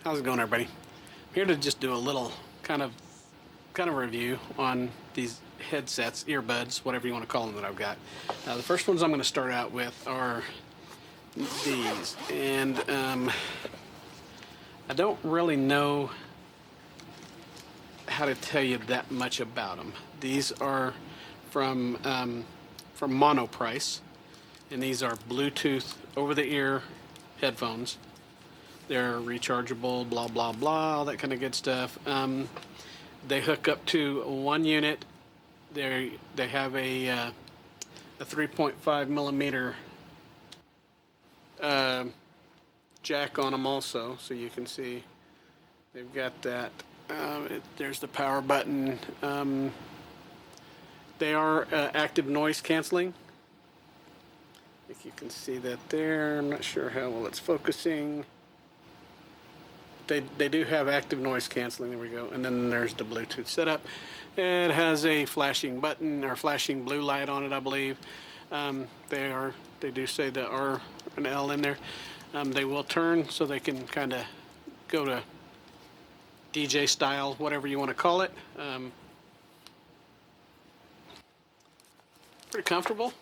How's it going, everybody? I'm here to just do a little kind of review on these headsets, earbuds, whatever you want to call them that I've got. The first ones I'm going to start out with are these, and I don't really know how to tell you that much about them. These are from Monoprice, and these are Bluetooth over-the-ear headphones. They're rechargeable, blah blah blah, all that kind of good stuff. They hook up to one unit. They have a 3.5 millimeter jack on them also, so you can see they've got that. There's the power button. They are active noise canceling. If you can see that there, I'm not sure how well it's focusing. They do have active noise canceling. There we go. And then there's the Bluetooth setup. It has a flashing button or flashing blue light on it, I believe. They do say the R and L in there. They will turn so they can kind of go to DJ style, whatever you want to call it. Pretty comfortable.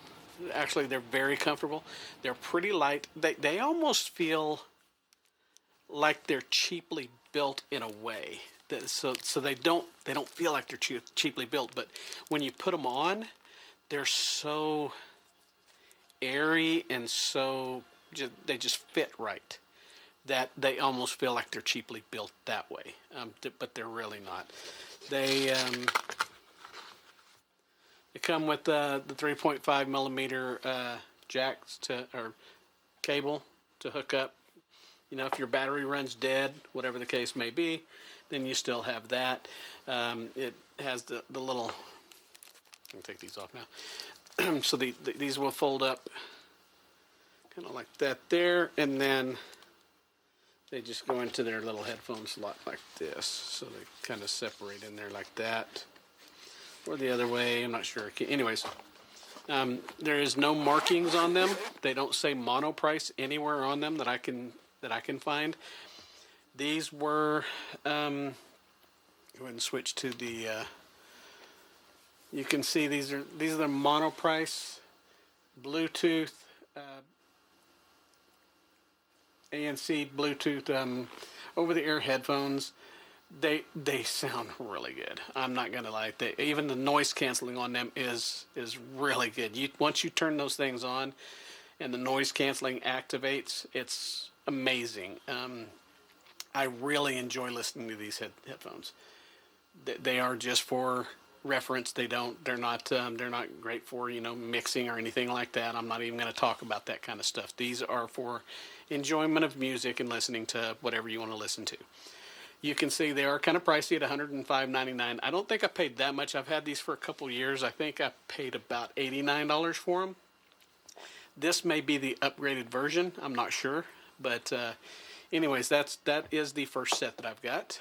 Actually, they're very comfortable. They're pretty light. They almost feel like they're cheaply built in a way. So they don't feel like they're cheaply built, but when you put them on, they're so airy and they just fit right that they almost feel like they're cheaply built that way. But they're really not. They come with the 3.5 millimeter jacks or cable to hook up. You know, if your battery runs dead, whatever the case may be, then you still have that. It has the little, I can take these off now. So these will fold up kind of like that there, and then they just go into their little headphone slot like this. So they kind of separate in there like that. Or the other way, I'm not sure. Anyways, there is no markings on them. They don't say Monoprice anywhere on them that I can find. These were go ahead and switch to the you can see these are the Monoprice Bluetooth ANC Bluetooth over-the-ear headphones. They sound really good. I'm not gonna lie. Even the noise canceling on them is really good. Once you turn those things on and the noise canceling activates, it's amazing. I really enjoy listening to these headphones. They are just for reference. They're not great for mixing or anything like that. I'm not even going to talk about that kind of stuff. These are for enjoyment of music and listening to whatever you want to listen to. You can see they are kind of pricey at $105.99. I don't think I paid that much. I've had these for a couple years. I think I paid about $89 for them. This may be the upgraded version. I'm not sure. But anyways, that is the first set that I've got.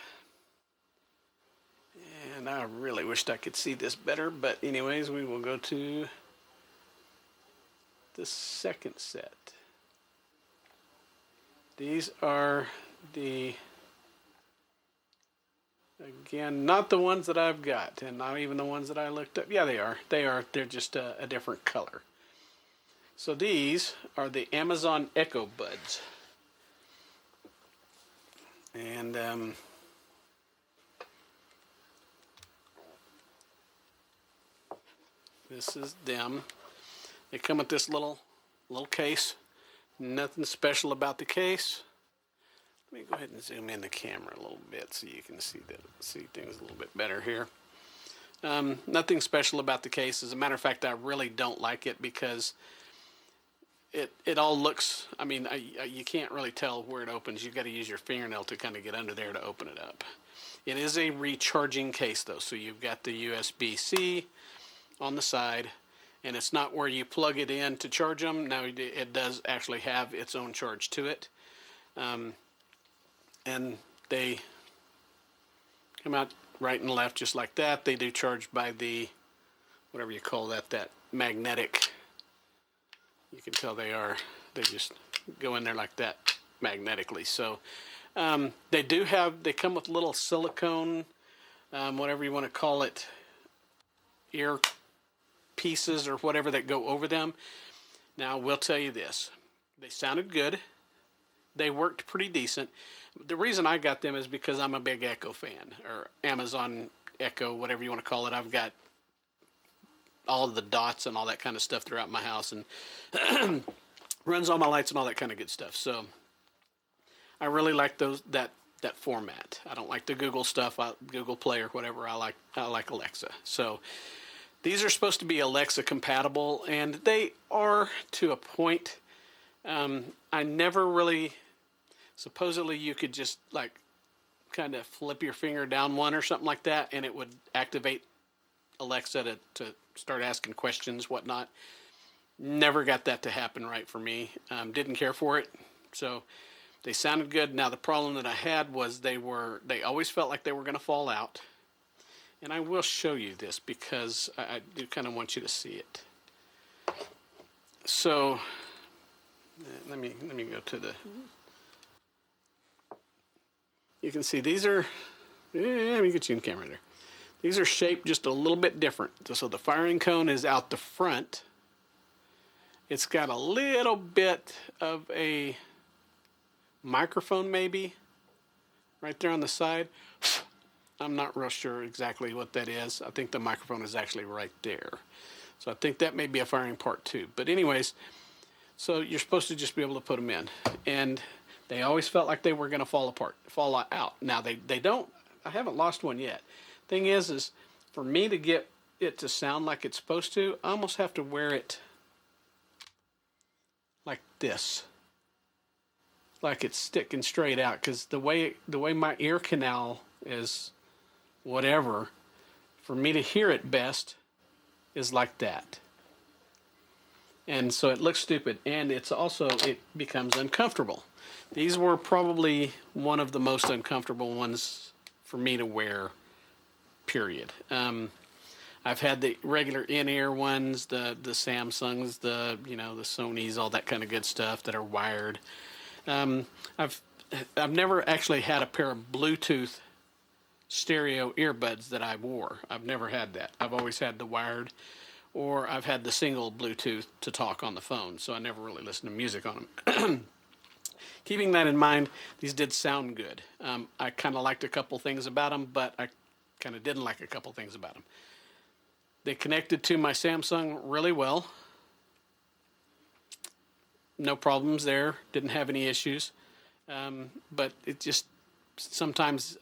And I really wished I could see this better. But anyways, we will go to the second set. These are again, not the ones that I've got. And not even the ones that I looked up. Yeah, they are. They're just a different color. So these are the Amazon Echo Buds. And this is them. They come with this little case. Nothing special about the case. Let me go ahead and zoom in the camera a little bit so you can see things a little bit better here. Nothing special about the case. As a matter of fact, I really don't like it because it all looks, I mean, you can't really tell where it opens. You've got to use your fingernail to kind of get under there to open it up. It is a recharging case, though, so you've got the USB-C on the side, and it's not where you plug it in to charge them. Now, it does actually have its own charge to it. And they come out right and left just like that. They do charge by the, whatever you call that magnetic. You can tell they just go in there like that magnetically. So They come with little silicone, whatever you want to call it, ear pieces or whatever that go over them. Now, we'll tell you this. They sounded good. They worked pretty decent. The reason I got them is because I'm a big Echo fan, or Amazon Echo, whatever you want to call it. I've got all of the dots and all that kind of stuff throughout my house, and runs all my lights and all that kind of good stuff. So I really like that format. I don't like the Google stuff, Google Play or whatever. I like Alexa. So these are supposed to be Alexa compatible, and they are to a point. I never really. Supposedly you could just like kind of flip your finger down one or something like that, and it would activate Alexa to start asking questions, whatnot. Never got that to happen right for me. Didn't care for it. So they sounded good. Now the problem that I had was they always felt like they were going to fall out. And I will show you this because I do kind of want you to see it. So let me go to the. You can see these are. Let me get you in camera there. These are shaped just a little bit different. So the firing cone is out the front. It's got a little bit of a microphone maybe right there on the side. I'm not real sure exactly what that is. I think the microphone is actually right there. So I think that may be a firing part too. But anyways, so you're supposed to just be able to put them in. And they always felt like they were going to fall out. Now they don't. I haven't lost one yet. Thing is for me to get it to sound like it's supposed to, I almost have to wear it like this, like it's sticking straight out. Because the way my ear canal is, whatever, for me to hear it best is like that. And so it looks stupid, and it becomes uncomfortable. These were probably one of the most uncomfortable ones for me to wear, period. I've had the regular in-ear ones, the Samsungs, the Sonys, all that kind of good stuff that are wired. I've never actually had a pair of Bluetooth stereo earbuds that I wore. I've never had that. I've always had the wired, or I've had the single Bluetooth to talk on the phone, so I never really listened to music on them. Keeping that in mind, these did sound good. I kind of liked a couple things about them, but I kind of didn't like a couple things about them. They connected to my Samsung really well. No problems there. Didn't have any issues. But it just sometimes,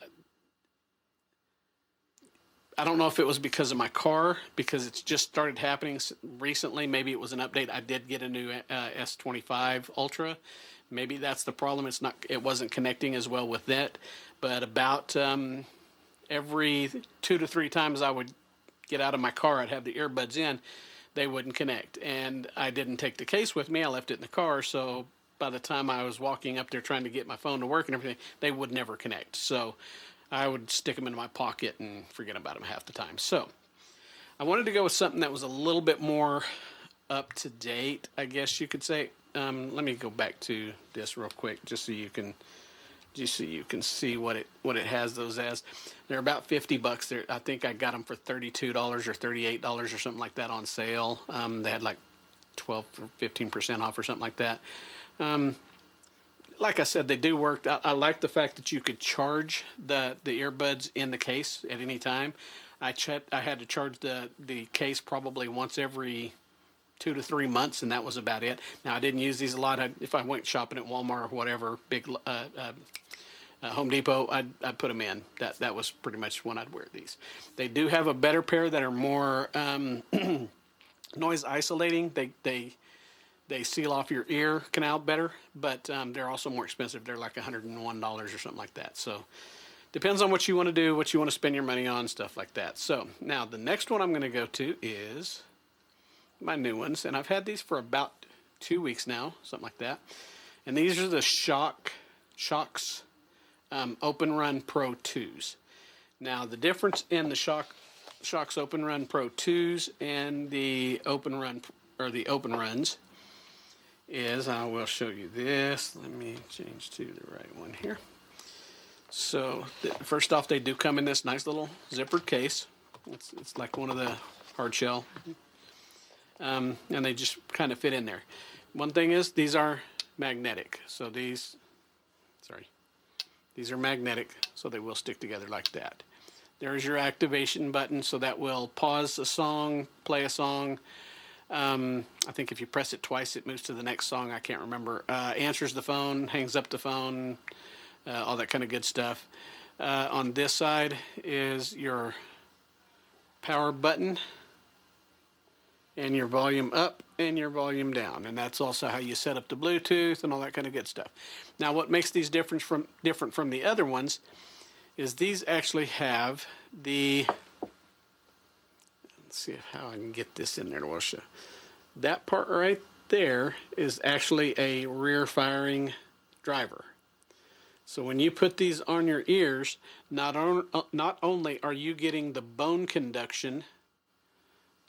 I don't know if it was because of my car, because it's just started happening recently. Maybe it was an update. I did get a new S25 Ultra. Maybe that's the problem. It wasn't connecting as well with that. But about every 2 to 3 times I would get out of my car, I'd have the earbuds in, they wouldn't connect. And I didn't take the case with me. I left it in the car. So by the time I was walking up there trying to get my phone to work and everything, they would never connect. So I would stick them in my pocket and forget about them half the time. So I wanted to go with something that was a little bit more up to date, I guess you could say. Let me go back to this real quick, just so you can see what it has those as. They're about $50. There, I think I got them for $32 or $38 or something like that on sale. They had like 12 or 15% off or something like that. Like I said, they do work. I like the fact that you could charge the earbuds in the case at any time. I had to charge the case probably once every 2 to 3 months, and that was about it. Now, I didn't use these a lot. If I went shopping at Walmart or whatever, big Home Depot, I'd put them in. That was pretty much when I'd wear these. They do have a better pair that are more noise isolating. They seal off your ear canal better, but they're also more expensive. They're like $101 or something like that. So depends on what you want to do, what you want to spend your money on, stuff like that. So now the next one I'm going to go to is my new ones, and I've had these for about 2 weeks now, something like that. And these are the Shokz Openrun Pro2s. Now the difference in the Shokz Openrun Pro2s and the Openruns is, I will show you this. Let me change to the right one here. So first off, they do come in this nice little zippered case. It's like one of the hard shell, and they just kind of fit in there. One thing is these are magnetic, so these are magnetic, so they will stick together like that. There's your activation button, so that will pause a song, play a song. I think if you press it twice, it moves to the next song. I can't remember. Answers the phone, hangs up the phone, all that kind of good stuff. On this side is your power button and your volume up and your volume down. And that's also how you set up the Bluetooth and all that kind of good stuff. Now, what makes these different from the other ones is these actually have the, let's see how I can get this in there to show. That part right there is actually a rear firing driver. So when you put these on your ears, not only are you getting the bone conduction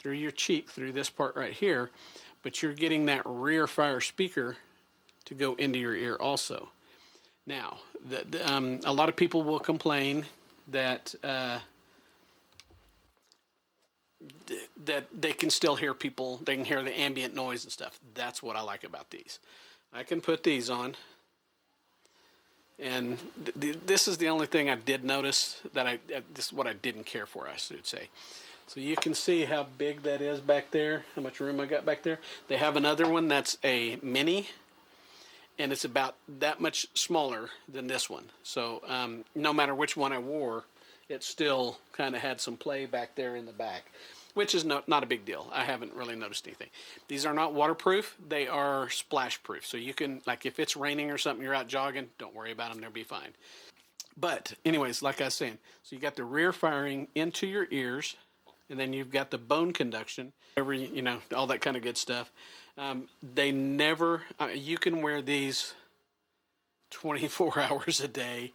through your cheek, through this part right here, but you're getting that rear fire speaker to go into your ear also. Now, a lot of people will complain that that they can still hear people, they can hear the ambient noise and stuff. That's what I like about these. I can put these on, and this is the only thing I did notice that this is what I didn't care for, I should say. So you can see how big that is back there, how much room I got back there. They have another one that's a mini, and it's about that much smaller than this one. So no matter which one I wore, it still kind of had some play back there in the back, which is not a big deal. I haven't really noticed anything. These are not waterproof. They are splash proof. So you can, like if it's raining or something, you're out jogging, don't worry about them. They'll be fine. But anyways, like I was saying, so you got the rear firing into your ears, and then you've got the bone conduction, all that kind of good stuff. They never, you can wear these 24 hours a day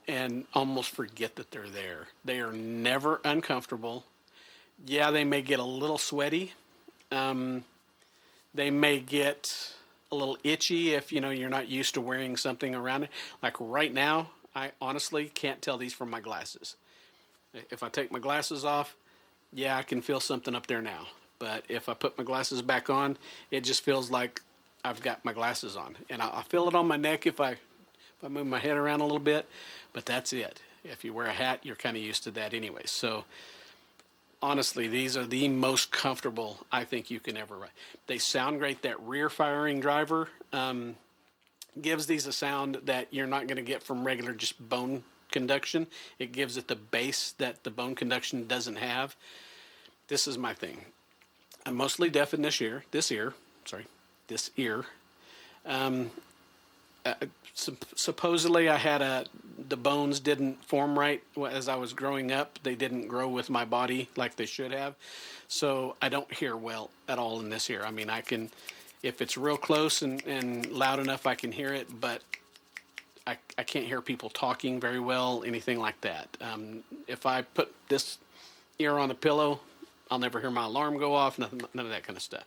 and almost forget that they're there. They are never uncomfortable. Yeah, they may get a little sweaty. They may get a little itchy if, you're not used to wearing something around it. Like right now, I honestly can't tell these from my glasses. If I take my glasses off, yeah, I can feel something up there now. But if I put my glasses back on, it just feels like I've got my glasses on. And I feel it on my neck if I move my head around a little bit, but that's it. If you wear a hat, you're kind of used to that anyway. So honestly, these are the most comfortable I think you can ever ride. They sound great. That rear firing driver gives these a sound that you're not going to get from regular just bone conduction. It gives it the bass that the bone conduction doesn't have. This is my thing. I'm mostly deaf in this ear. Supposedly I had the bones didn't form right as I was growing up. They didn't grow with my body like they should have. So I don't hear well at all in this ear. I mean, I can, if it's real close and loud enough, I can hear it, but I can't hear people talking very well, anything like that. If I put this ear on a pillow, I'll never hear my alarm go off, none of that kind of stuff.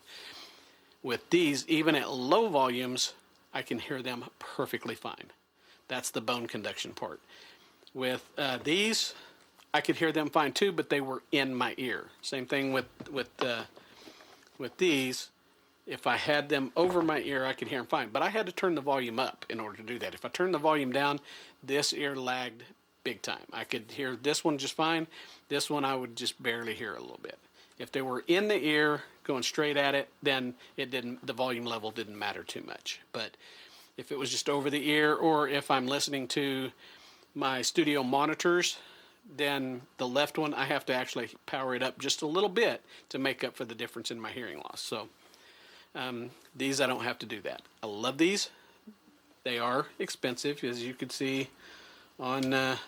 With these, even at low volumes, I can hear them perfectly fine. That's the bone conduction part. With these, I could hear them fine too, but they were in my ear. Same thing with these. If I had them over my ear, I could hear them fine. But I had to turn the volume up in order to do that. If I turned the volume down, this ear lagged big time. I could hear this one just fine. This one I would just barely hear a little bit. If they were in the ear, going straight at it, then the volume level didn't matter too much. But if it was just over the ear, or if I'm listening to my studio monitors, then the left one, I have to actually power it up just a little bit to make up for the difference in my hearing loss. So these, I don't have to do that. I love these. They are expensive, as you can see on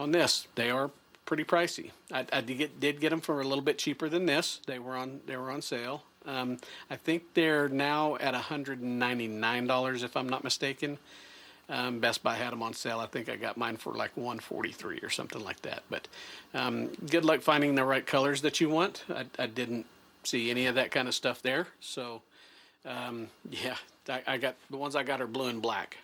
this. They are pretty pricey. I did get them for a little bit cheaper than this. They were on sale. I think they're now at $199 if I'm not mistaken. Best Buy had them on sale. I think I got mine for like $143 or something like that. But good luck finding the right colors that you want. I didn't see any of that kind of stuff there. So yeah, I got the ones I got are blue and black.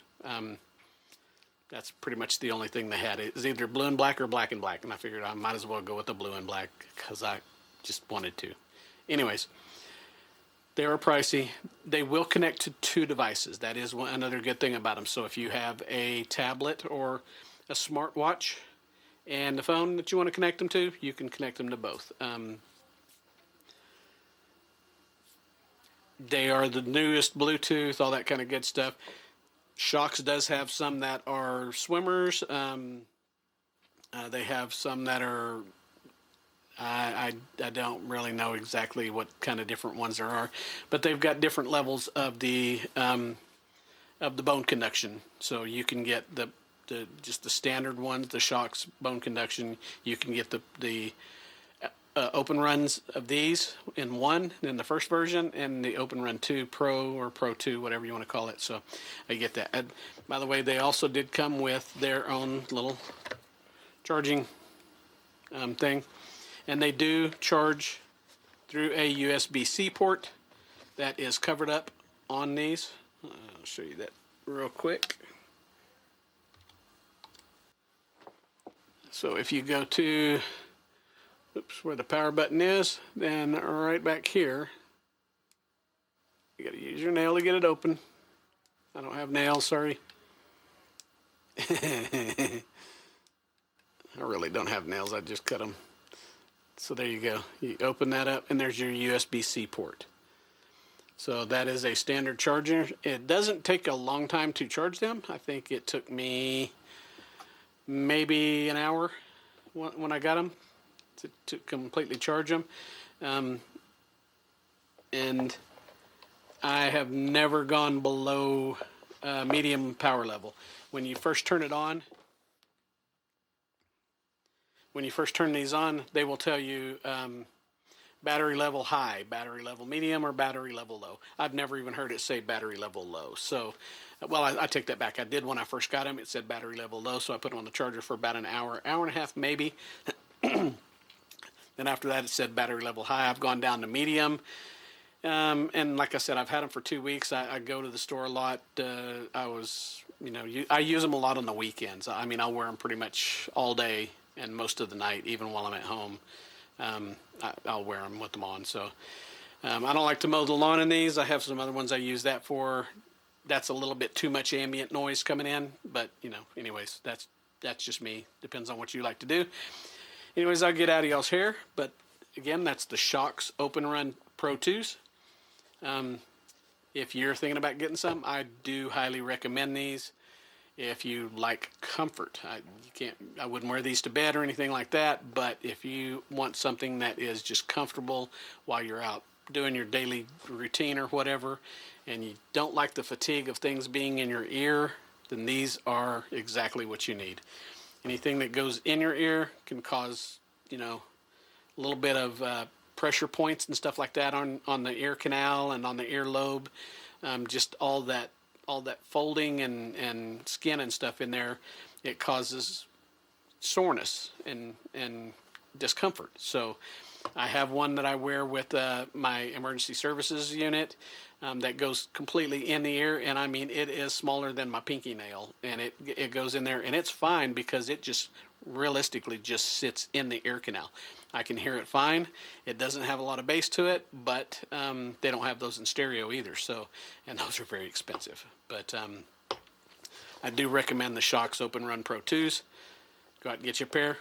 That's pretty much the only thing they had. It was either blue and black or black and black, and I figured I might as well go with the blue and black because I just wanted to. Anyways, they are pricey. They will connect to 2 devices. That is another good thing about them. So if you have a tablet or a smartwatch and the phone that you want to connect them to, you can connect them to both. They are the newest Bluetooth, all that kind of good stuff. Shokz does have some that are swimmers. They have some that are, I don't really know exactly what kind of different ones there are, but they've got different levels of the bone conduction. So you can get just the standard ones, the Shokz bone conduction. You can get the open runs of these in one in the first version, and the Openrun 2 Pro or Pro 2, whatever you want to call it. So I get that. And by the way, they also did come with their own little charging thing, and they do charge through a USB-C port that is covered up on these. I'll show you that real quick. So if you go to where the power button is, then right back here, you gotta use your nail to get it open. I don't have nails, sorry. I really don't have nails, I just cut them. So there you go. You open that up, and there's your USB-C port. So that is a standard charger. It doesn't take a long time to charge them. I think it took me maybe an hour when I got them to completely charge them. And I have never gone below medium power level. When you first turn it on, when you first turn these on, they will tell you battery level high, battery level medium, or battery level low. I've never even heard it say battery level low. So, well, I take that back. I did when I first got them. It said battery level low, so I put them on the charger for about an hour and a half maybe. Then after that, it said battery level high. I've gone down to medium. And like I said, I've had them for 2 weeks. I go to the store a lot. I use them a lot on the weekends. I mean, I'll wear them pretty much all day and most of the night, even while I'm at home. I'll wear them with them on. So I don't like to mow the lawn in these. I have some other ones I use that for. That's a little bit too much ambient noise coming in. But, anyways, that's just me. Depends on what you like to do. Anyways, I'll get out of y'all's hair, but again, that's the Shokz Openrun Pro2s. If you're thinking about getting some, I do highly recommend these. If you like comfort, I wouldn't wear these to bed or anything like that, but if you want something that is just comfortable while you're out doing your daily routine or whatever, and you don't like the fatigue of things being in your ear, then these are exactly what you need. Anything that goes in your ear can cause, a little bit of pressure points and stuff like that on the ear canal and on the earlobe. Just all that folding and skin and stuff in there, it causes soreness and discomfort. So I have one that I wear with my emergency services unit that goes completely in the ear, and I mean, it is smaller than my pinky nail, and it goes in there, and it's fine because it just realistically just sits in the ear canal. I can hear it fine. It doesn't have a lot of bass to it, but they don't have those in stereo either, so, and those are very expensive. But I do recommend the Shokz Openrun Pro2s. Go out and get you a pair.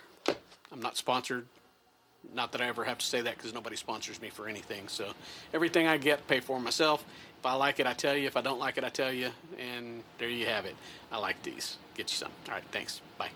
I'm not sponsored. Not that I ever have to say that because nobody sponsors me for anything. So everything I get, pay for myself. If I like it, I tell you. If I don't like it, I tell you. And there you have it. I like these. Get you some. All right, thanks. Bye.